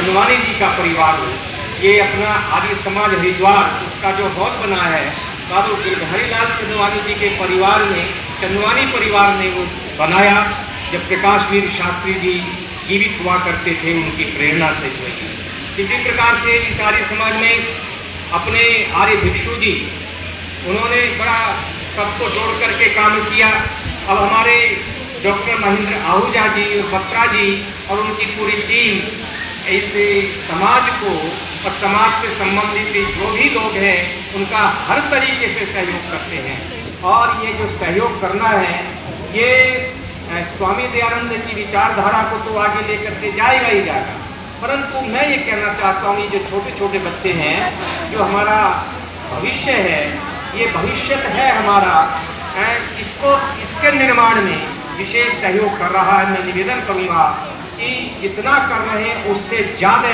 चंदवानी जी का परिवार हो, ये अपना आर्य समाज हरिद्वार उसका जो हॉल बना है बाबू गिरधारीलाल चंदवानी जी के परिवार ने, चंदवानी परिवार ने वो बनाया। जब प्रकाशवीर शास्त्री जी जीवित हुआ करते थे उनकी प्रेरणा से हुई। इसी प्रकार से इस आर्य समाज में अपने आर्य भिक्षु जी, उन्होंने बड़ा सबको जोड़ करके काम किया। अब हमारे डॉक्टर महेंद्र आहूजा जी और बत्रा जी और उनकी पूरी टीम ऐसे समाज को और समाज से संबंधित जो भी लोग हैं उनका हर तरीके से सहयोग करते हैं। और ये जो सहयोग करना है ये स्वामी दयानंद की विचारधारा को तो आगे लेकर के जाएगा ही जाएगा, परंतु मैं ये कहना चाहता हूँ ये जो छोटे छोटे बच्चे हैं, जो हमारा भविष्य है, ये भविष्य है हमारा, इसको इसके निर्माण में विशेष सहयोग कर रहा है। मैं निवेदन करूँगा कि जितना कर रहे हैं उससे ज़्यादा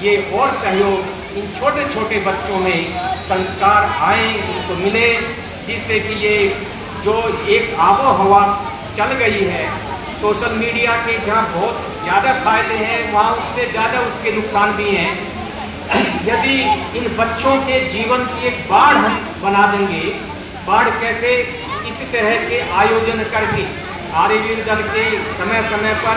ये और सहयोग इन छोटे छोटे बच्चों में संस्कार आए, उनको मिले, जिससे कि ये जो एक आबो हवा चल गई है सोशल मीडिया के, जहाँ बहुत ज़्यादा फायदे हैं वहाँ उससे ज़्यादा उसके नुकसान भी हैं। यदि इन बच्चों के जीवन की एक बाढ़ हम बना देंगे, बाढ़ कैसे, इसी तरह के आयोजन करके आर्यवीर दल के समय समय पर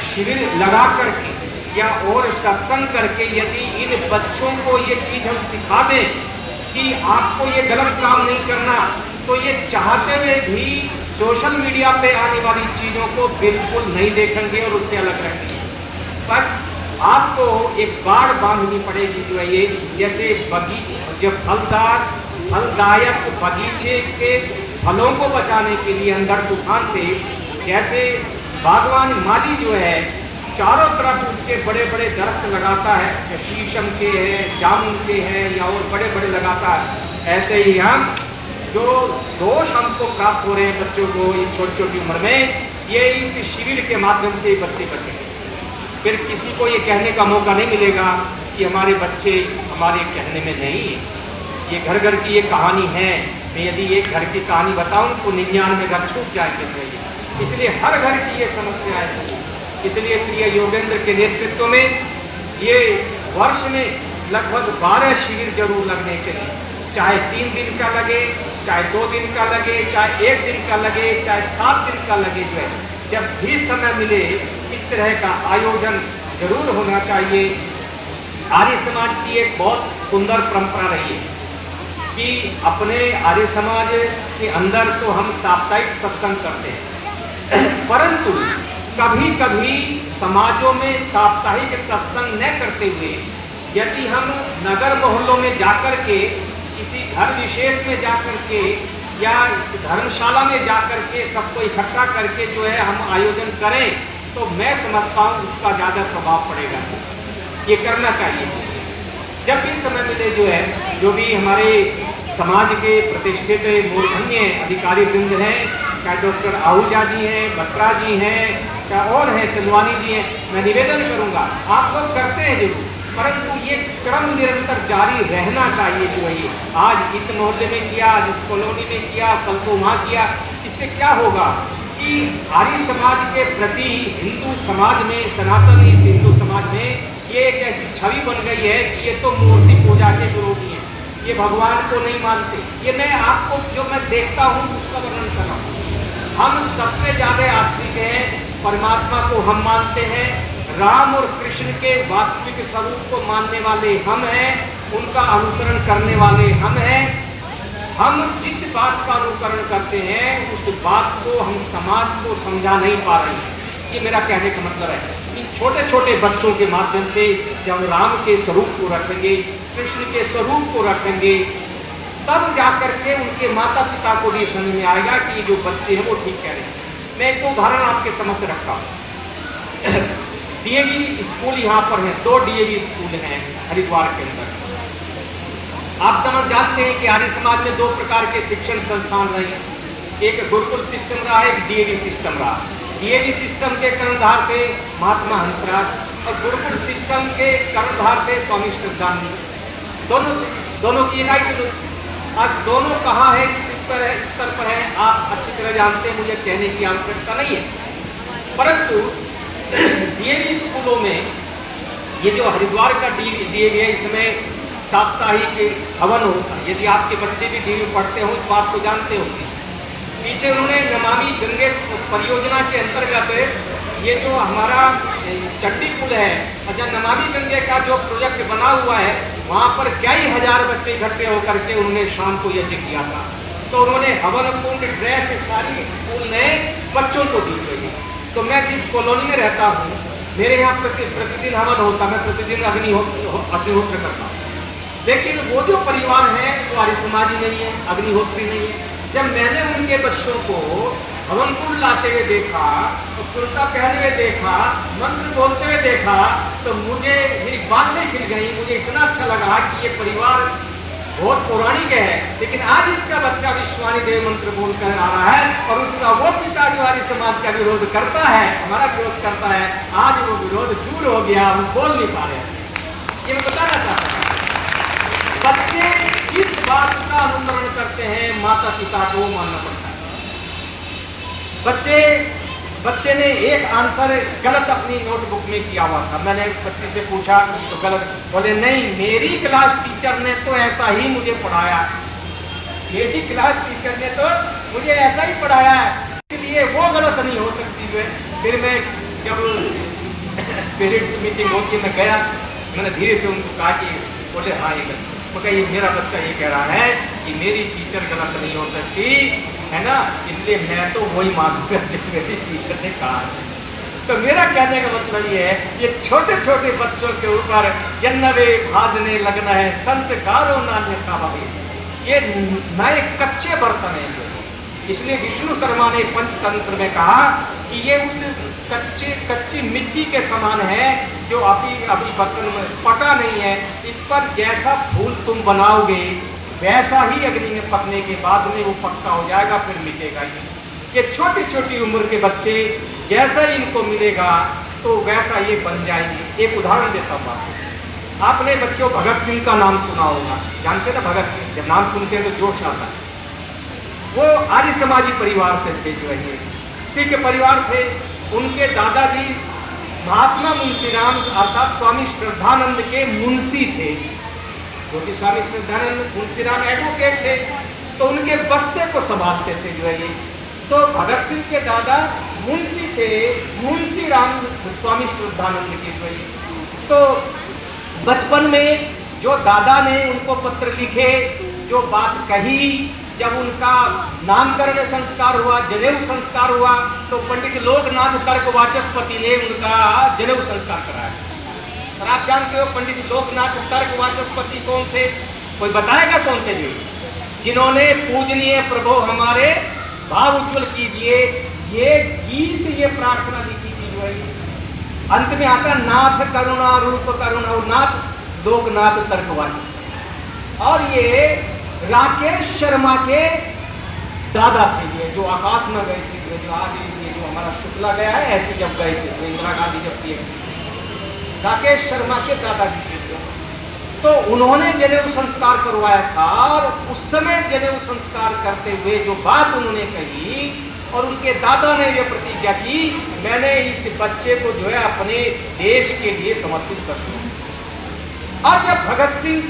शिविर लगा करके या और सत्संग करके यदि इन बच्चों को ये चीज़ हम सिखा दें कि आपको ये गलत काम नहीं करना, तो ये चाहते हुए भी सोशल मीडिया पे आने वाली चीज़ों को बिल्कुल नहीं देखेंगे और उससे अलग रहेंगे। पर आपको एक बाड़ बांधनी पड़ेगी जो है ये, जैसे जो फलदायक बगीचे के फलों को बचाने के लिए अंदर तूफान से, जैसे बागवान माली जो है चारों तरफ उसके बड़े बड़े दरख्त लगाता है, शीशम के हैं, जामुन के हैं या और बड़े बड़े लगाता है, ऐसे ही हम जो दोष हमको प्राप्त हो रहे हैं बच्चों को ये छोटी छोटी उम्र में, ये इस शिविर के माध्यम से बच्चे बचेंगे। फिर किसी को ये कहने का मौका नहीं मिलेगा कि हमारे बच्चे हमारे कहने में नहीं है। ये घर घर की ये कहानी है। मैं यदि एक घर की कहानी बताऊं तो 99 घर छूट जाएंगे। इसलिए हर घर की ये समस्याएं हैं। इसलिए प्रिय योगेंद्र के नेतृत्व में ये वर्ष में लगभग 12 शिविर जरूर लगने चाहिए, चाहे 3 दिन का लगे, चाहे 2 दिन का लगे, चाहे 1 दिन का लगे, चाहे 7 दिन का लगे, जो है जब भी समय मिले इस तरह का आयोजन जरूर होना चाहिए। आर्य समाज की एक बहुत सुंदर परंपरा रही है कि अपने आर्य समाज के अंदर तो हम साप्ताहिक सत्संग करते हैं, परंतु कभी कभी समाजों में साप्ताहिक सत्संग न करते हुए यदि हम नगर मोहल्लों में जाकर के, किसी घर विशेष में जाकर के या धर्मशाला में जाकर के सबको इकट्ठा करके जो है हम आयोजन करें, तो मैं समझता हूँ उसका ज़्यादा प्रभाव पड़ेगा। ये करना चाहिए। जब भी समय मिले जो है, जो भी हमारे समाज के प्रतिष्ठित मूर्धन्य अधिकारी वृंद हैं, चाहे डॉक्टर आहूजा जी हैं, बत्रा जी हैं, क्या और हैं, चंदवानी जी हैं, मैं निवेदन करूंगा आप लोग करते हैं जरूर, परंतु ये क्रम निरंतर जारी रहना चाहिए। जो है ये आज इस मोहल्ले में किया, आज इस कॉलोनी में किया, कल को वहाँ किया, इससे क्या होगा कि आर्य समाज के प्रति हिंदू समाज में, सनातनी हिंदू समाज में ये एक ऐसी छवि बन गई है कि ये तो मूर्ति पूजा के विरोधी हैं, ये भगवान को नहीं मानते। ये मैं आपको जो मैं देखता हूँ उसका वर्णन कर रहा हूँ। हम सबसे ज़्यादा आस्तिक हैं, परमात्मा को हम मानते हैं, राम और कृष्ण के वास्तविक स्वरूप को मानने वाले हम हैं, उनका अनुसरण करने वाले हम हैं। हम जिस बात का अनुकरण करते हैं उस बात को हम समाज को समझा नहीं पा रहे हैं। ये मेरा कहने का मतलब है कि छोटे छोटे बच्चों के माध्यम से जब राम के स्वरूप को रखेंगे, कृष्ण के स्वरूप को रखेंगे, तब जाकर के उनके माता पिता को भी समझ में आएगा कि जो बच्चे हैं वो ठीक कह रहे हैं। मैं एक उदाहरण आपके समक्ष रखता हूँ। डीएवी स्कूल यहाँ पर है, 2 डीएवी स्कूल हैं हरिद्वार के अंदर। आप समझ जानते हैं कि आर्य समाज में 2 प्रकार के शिक्षण संस्थान रहे हैं, एक गुरुकुल सिस्टम रहा, एक डीएवी सिस्टम रहा। डीएवी सिस्टम के कर्णधार थे महात्मा हंसराज और गुरुकुल सिस्टम के कर्णधार थे स्वामी श्रद्धानंद। दोनों की इकाई। आज दोनों कहाँ है, किस स्तर पर है, आप अच्छी तरह जानते हैं, मुझे कहने की आवश्यकता नहीं है। परंतु डीएवी स्कूलों में ये जो हरिद्वार का दिए गए इसमें साप्ताहिक हवन होता है। यदि आपके बच्चे भी डीवी पढ़ते हो तो आप तो जानते होंगे। पीछे उन्होंने नमामि गंगे परियोजना के अंतर्गत ये जो हमारा चंडी पुल है, अच्छा नमामि गंगे का जो प्रोजेक्ट बना हुआ है, वहाँ पर कई हजार बच्चे इकट्ठे होकर के उन्होंने शाम को यज्ञ किया था। तो उन्होंने हवन कुंड ड्रेस सारी स्कूल ने बच्चों को दी गई। तो मैं जिस कॉलोनी में रहता हूँ, मेरे यहाँ प्रतिदिन हवन होता, मैं प्रतिदिन अग्निहोत्र करता हूँ। लेकिन वो जो परिवार है वो आर्य समाजी नहीं है, अग्निहोत्री नहीं है। जब मैंने उनके बच्चों को हवन कुंड लाते हुए देखा, तो कुर्ता पहने हुए देखा, मंत्र बोलते हुए देखा, तो मुझे मेरी बातें खिल गई। मुझे इतना अच्छा लगा कि ये परिवार बहुत पौराणिक है, लेकिन आज इसका बच्चा विश्वानी देव मंत्र बोलकर आ रहा है और उसका वो पिता जो आर्य समाज का विरोध करता है, हमारा विरोध करता है, आज वो विरोध दूर हो गया, हम बोल नहीं पा रहे हैं। ये मैं बताना चाहता हूँ। बच्चे जिस बात का अनुकरण करते हैं, माता पिता को मानना पड़ता है। बच्चे ने एक आंसर गलत अपनी नोटबुक में किया हुआ था। मैंने बच्चे से पूछा तो गलत, बोले नहीं मेरी क्लास टीचर ने तो ऐसा ही मुझे पढ़ाया, मेरी क्लास टीचर ने तो मुझे ऐसा ही पढ़ाया है, इसलिए वो गलत नहीं हो सकती है। फिर मैं जब पेरेंट्स मीटिंग होती है, मैं गया, मैंने धीरे से उनको कहा कि बोले हाँ ये गलत, मगर ये मेरा बच्चा ये कह रहा है कि मेरी टीचर गलत नहीं हो सकती है ना, इसलिए मैं तो वही मानूंगा जो मेरी टीचर ने कहा है। तो मेरा कहने का मतलब ये है, ये छोटे छोटे बच्चों के ऊपर जन्नवे भाजने लगना है, संस्कारों नान्य का भाई, ये नए कच्चे बर्तन हैं। इसलिए विष्णु शर्मा ने पंचतंत्र में कहा कि ये उस कच्ची मिट्टी के समान है जो अभी बर्तन में पका नहीं है। इस पर जैसा फूल तुम बनाओगे वैसा ही अग्नि में पकने के बाद में वो पक्का हो जाएगा, फिर मिटेगा ही। ये छोटी छोटी उम्र के बच्चे जैसा ही इनको मिलेगा तो वैसा ये बन जाएंगे। एक उदाहरण देता हूँ आपको। आपने बच्चों भगत सिंह का नाम सुना होगा, जानते ना भगत सिंह, जब नाम सुनते हैं तो जोश आता है। वो आर्य समाजी परिवार से थे, जो है सिख परिवार थे। उनके दादाजी महात्मा मुंशीराम अर्थात स्वामी श्रद्धानंद के मुंशी थे, जो कि स्वामी श्रद्धानंद मुंशीराम एडवोकेट थे, तो उनके बस्ते को संभालते थे जो है ये। तो भगत सिंह के दादा मुंशी थे, मुंशी राम स्वामी श्रद्धानंद के जो है। तो बचपन में जो दादा ने उनको पत्र लिखे, जो बात कही, जब उनका नामकरण संस्कार हुआ, जनेऊ संस्कार हुआ, तो पंडित लोकनाथ तर्क वाचस्पति ने उनका जनेऊ संस्कार कराया। और आप जानते हो पंडित लोकनाथ तर्क वाचस्पति कौन थे? कोई बताएगा कौन थे? जिन्होंने पूजनीय प्रभु हमारे भाव उज्ज्वल कीजिए ये गीत, ये प्रार्थना लिखी थी जो है। अंत में आता नाथ करुणा रूप करुणा, और नाथ लोकनाथ तर्कवाची। और ये राकेश शर्मा के दादा थे, ये जो आकाश में गए थे, जो आज ये जो हमारा शुक्ला गया है ऐसे जब गए थे, तो इंदिरा गांधी जब किए, राकेश शर्मा के दादाजी थे। तो उन्होंने जनेऊ संस्कार करवाया था, और उस समय जनेऊ संस्कार करते हुए जो बात उन्होंने कही, और उनके दादा ने ये प्रतिज्ञा की, मैंने इस बच्चे को जो है अपने देश के लिए समर्पित कर दिया। और जब भगत सिंह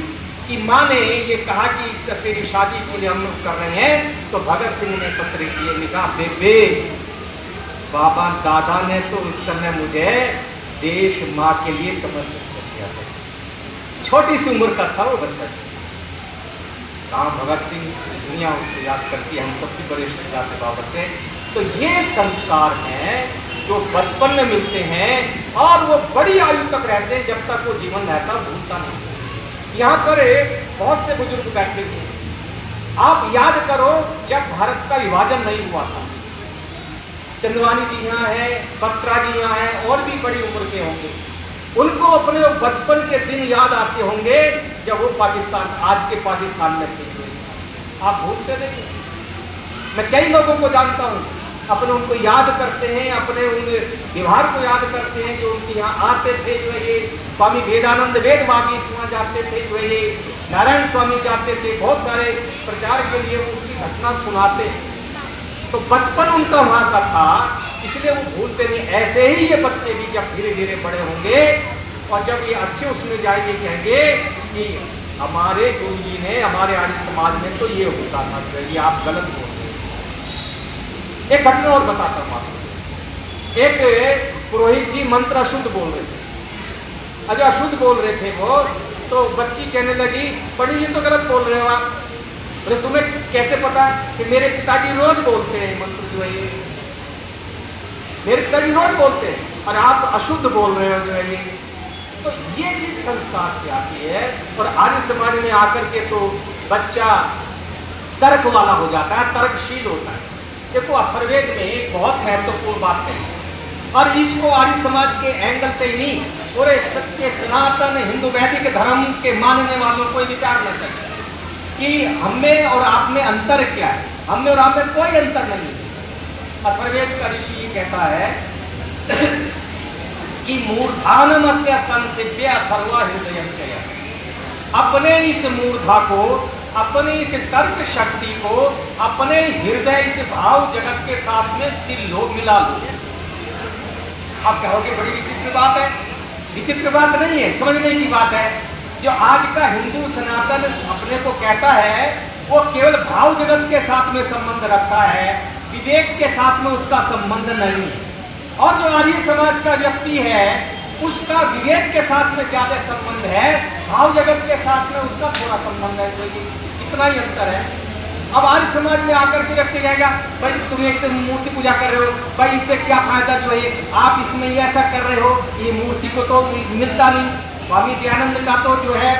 की माँ ने ये कहा कि तेरी शादी के लिए हम लोग कर रहे हैं, तो भगत सिंह ने पत्र किए, लिखा बेबे बाबा दादा ने तो इस समय मुझे देश माँ के लिए समर्पित कर दिया था। छोटी सी उम्र का था वो बच्चा। कहाँ भगत सिंह, दुनिया उसको याद करती है, हम सबकी बड़े श्रद्धा से बाबत है। तो ये संस्कार हैं जो बचपन में मिलते हैं, और वो बड़ी आयु तक रहते हैं, जब तक वो जीवन रहता भूलता नहीं। यहाँ पर बहुत से बुजुर्ग बैठे थे। आप याद करो जब भारत का विभाजन नहीं हुआ था, चंदवानी जी यहाँ है, बत्रा जी यहाँ है, और भी बड़ी उम्र के होंगे, उनको अपने बचपन के दिन याद आते होंगे जब वो पाकिस्तान, आज के पाकिस्तान में थे। आप भूलते नहीं। मैं कई लोगों को जानता हूँ, अपने उनको याद करते हैं, अपने उन व्यवहार को याद करते हैं जो उनके यहाँ आते थे। जो है ये स्वामी वेदानंद वेदवागी वहाँ जाते थे, जो है ये नारायण स्वामी जाते थे, बहुत सारे प्रचार के लिए उनकी घटना सुनाते। तो बचपन उनका वहाँ का था, इसलिए वो भूलते नहीं। ऐसे ही ये बच्चे भी जब धीरे धीरे बड़े होंगे और जब ये अच्छे उसमें जाएंगे कहेंगे कि हमारे गुरु जी ने, हमारे आर्य समाज में तो ये होता था, ये आप गलत बोल रहे हैं। एक घटना और बताता हूँ आपको। एक पुरोहित जी मंत्र अशुद्ध बोल रहे थे। जो अशुद्ध बोल रहे थे वो, तो बच्ची कहने लगी, पंडित जी तो गलत बोल रहे हो आप। बोले तुम्हें कैसे पता? कि मेरे पिताजी रोज बोलते हैं मंत्र जो है ये, मेरे पिताजी रोज बोलते हैं और आप अशुद्ध बोल रहे हो जो है ये। तो ये चीज संस्कार से आती है। और आर्य समाज में आकर के तो बच्चा तर्क वाला हो जाता है, तर्कशील होता है। देखो अथर्ववेद में एक बहुत महत्वपूर्ण बात कही, और इसको आर्य समाज के एंगल से ही नहीं, पूरे सत्य सनातन हिंदू वैदिक धर्म के मानने वालों को विचारना चाहिए कि हमें और आप में अंतर क्या है। हमें और आप में कोई अंतर नहीं है। अथर्ववेद का ऋषि ये कहता है कि मूर्धानमस्य संसिद्ध्य अथर्वा हृदयं चय। अपने इस मूर्धा को, अपने इस तर्क शक्ति को, अपने हृदय इस भाव जगत के साथ में सिलो मिला लो। आप कहोगे बड़ी विचित्र बात है। विचित्र बात नहीं है, समझने की बात है। जो आज का हिंदू सनातन अपने को कहता है वो केवल भाव जगत के साथ में संबंध रखता है, विवेक के साथ में उसका संबंध नहीं है। और जो आर्य समाज का व्यक्ति है उसका विवेक के साथ में ज्यादा संबंध है, भाव जगत के साथ में उसका थोड़ा संबंध है। तो इतना ही अंतर है। अब आर्य समाज में आकर के व्यक्ति कहेगा भाई तुम एक तो मूर्ति पूजा कर रहे हो, भाई इससे क्या फायदा जो है, आप इसमें ये ऐसा कर रहे हो, ये मूर्ति को तो मिलता नहीं। स्वामी दयानंद का तो जो है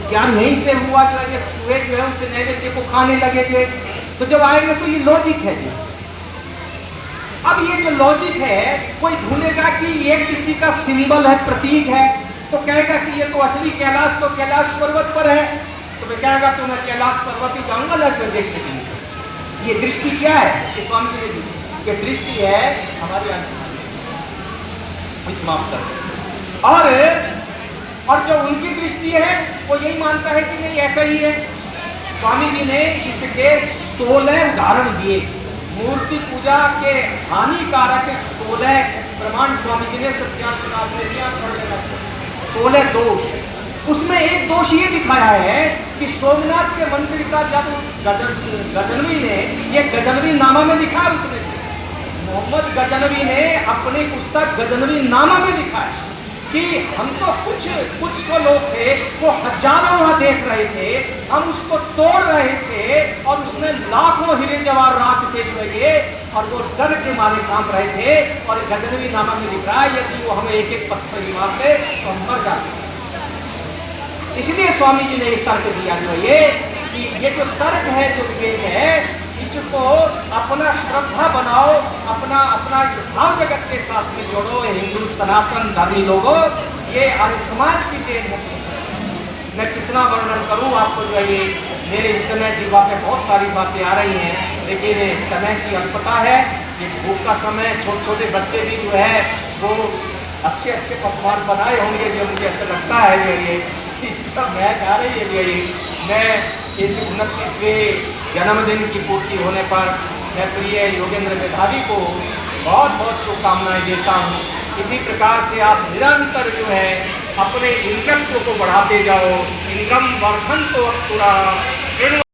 ज्ञान यहीं से हुआ, जो है चूहे जो है उससे नैवेद्य को खाने लगे थे। तो जब आएंगे तो ये लॉजिक है। अब ये जो लॉजिक है, कोई ढूंढेगा कि ये किसी का सिंबल है, प्रतीक है, तो कहेगा कि ये तो असली कैलाश तो कैलाश पर्वत पर है। तो मैं कहेगा तो मैं कैलाश पर्वत ही जाऊंगा ना जो देखने के लिए। ये दृष्टि क्या है? ये स्वामी जी की दृष्टि है हमारी समाप्त कर। और जो उनकी दृष्टि है वो यही मानता है कि नहीं ऐसा ही है। स्वामी जी ने इसके 16 उदाहरण दिए। मूर्ति पूजा के हानिकारक 16 प्रमाण स्वामी जी ने सत्यान प्रकाश में दिया। 16 दोष। उसमें एक दोष ये दिखाया है कि सोमनाथ के मंदिर का जब गजनवी ने, ये गजनवी नामा में लिखा है, उसने मोहम्मद गजनवी ने अपनी पुस्तक गजनवी नामा में लिखा है कि हम तो कुछ सौ लोग थे, वो हजारों वहां देख रहे थे, हम उसको तोड़ रहे थे और उसमें लाखों हीरे जवाहरात थे जो ये, और वो डर के मारे कांप रहे थे। और गजनवी नामा में लिख रहा है यदि वो हमें एक एक पत्थर भी मारते तो हम मर जाते। इसलिए स्वामी जी ने एक तर्क दिया जो ये कि ये जो तर्क है, जो विवेक है, इसको अपना श्रद्धा बनाओ, अपना भाव जगत के साथ में जोड़ो। हिंदू सनातन धर्मी लोगों, ये आर्य समाज की देन है। मैं कितना वर्णन करूं आपको जो है, मेरे इस समय जीवा पे बहुत सारी बातें आ रही हैं, लेकिन समय की अल्पता है। ये भूख का समय, छोटे छोटे बच्चे भी जो है वो अच्छे पकवान बनाए होंगे, जो मुझे ऐसा लगता है जो ये इसका महक आ रही है। ये मैं इस 29वें जन्मदिन की पूर्ति होने पर मैं प्रिय योगेंद्र मेधावी को बहुत बहुत शुभकामनाएं देता हूँ। इसी प्रकार से आप निरंतर जो है अपने इंद्रत्व को बढ़ाते जाओ। इंद्रम वर्धन तो पूरा